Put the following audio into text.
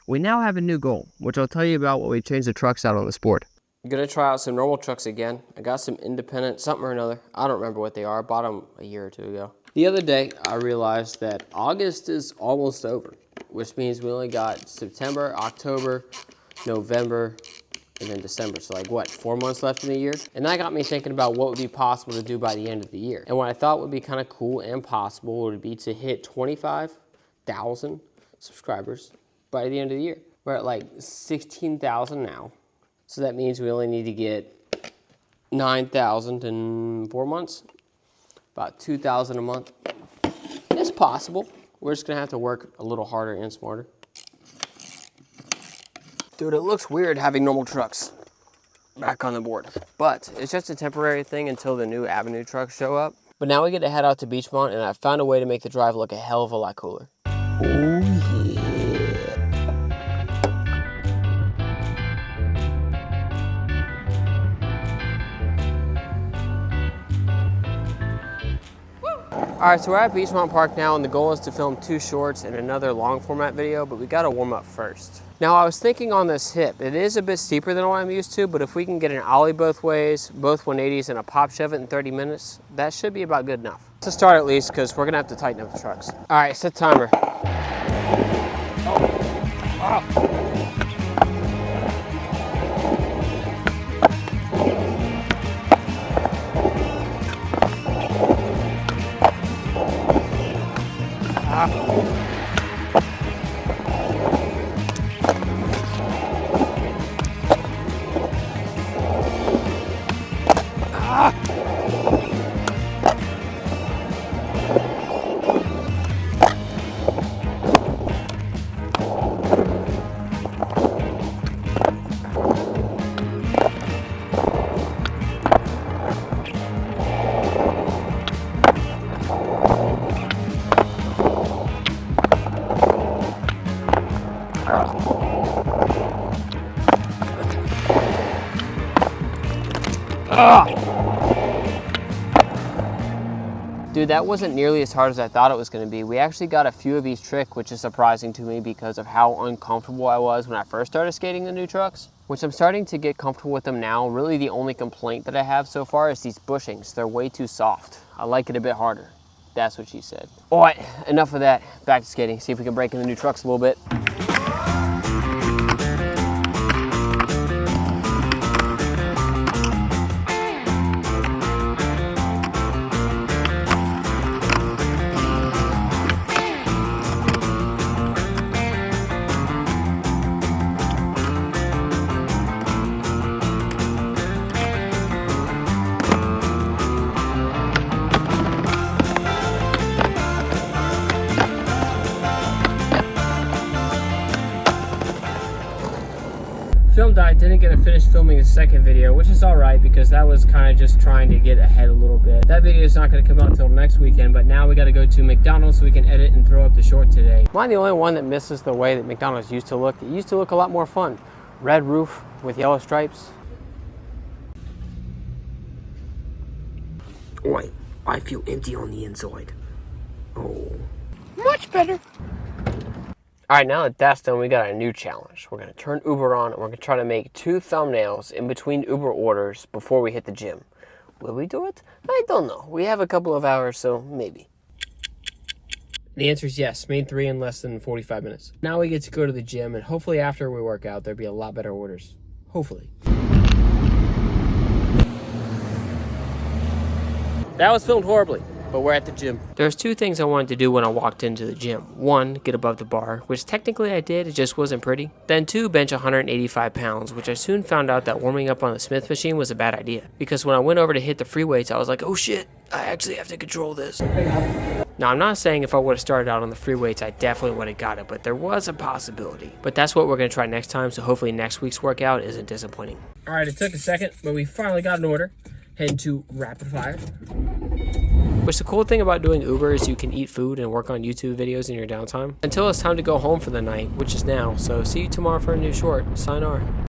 we now have a new goal, which I'll tell you about when we change the trucks out on this board. I'm gonna try out some normal trucks again. I got some independent something or another. I don't remember what they are. I bought them a year or two ago. The other day, I realized that August is almost over, which means we only got September, October, November, and then December. So like what, 4 months left in the year? And that got me thinking about what would be possible to do by the end of the year. And what I thought would be kind of cool and possible would be to hit 25,000 subscribers by the end of the year. We're at like 16,000 now. So that means we only need to get 9,000 in 4 months. About 2,000 a month. It's possible. We're just gonna have to work a little harder and smarter. Dude, it looks weird having normal trucks back on the board, but it's just a temporary thing until the new Avenue trucks show up. But now we get to head out to Beachmont, and I found a way to make the drive look a hell of a lot cooler. Oh yeah. Alright, so we're at Beachmont Park now, and the goal is to film 2 shorts and another long format video, but we gotta warm up first. Now, I was thinking on this hip, it is a bit steeper than what I'm used to, but if we can get an ollie both ways, both 180s, and a pop shove it in 30 minutes, that should be about good enough. To start at least, because we're gonna have to tighten up the trucks. Alright, set timer. Dude, that wasn't nearly as hard as I thought it was going to be. We actually got a few of these trick, which is surprising to me because of how uncomfortable I was when I first started skating the new trucks, which I'm starting to get comfortable with them now. Really the only complaint that I have so far is these bushings. They're way too soft. I like it a bit harder. That's what she said. All right, enough of that. Back to skating. See if we can break in the new trucks a little bit. Film died, didn't get to finish filming the second video, which is alright because that was kind of just trying to get ahead a little bit. That video is not going to come out until next weekend, but now we got to go to McDonald's so we can edit and throw up the short today. Am I the only one that misses the way that McDonald's used to look? It used to look a lot more fun. Red roof with yellow stripes. Oi, I feel empty on the inside. Oh, much better. All right, now that that's done, we got a new challenge. We're gonna turn Uber on and we're gonna try to make 2 thumbnails in between Uber orders before we hit the gym. Will we do it? I don't know. We have a couple of hours, so maybe. The answer is yes, made 3 in less than 45 minutes. Now we get to go to the gym, and hopefully after we work out, there'll be a lot better orders. Hopefully. That was filmed horribly, but we're at the gym. There's 2 things I wanted to do when I walked into the gym. 1, get above the bar, which technically I did, it just wasn't pretty. Then 2, bench 185 pounds, which I soon found out that warming up on the Smith machine was a bad idea. Because when I went over to hit the free weights, I was like, oh shit, I actually have to control this. Now, I'm not saying if I would have started out on the free weights, I definitely would have got it, but there was a possibility. But that's what we're going to try next time, so hopefully next week's workout isn't disappointing. All right, it took a second, but we finally got an order. Heading to Rapid Fire. Which the cool thing about doing Uber is you can eat food and work on YouTube videos in your downtime. Until it's time to go home for the night, which is now. So see you tomorrow for a new short. Sayonara.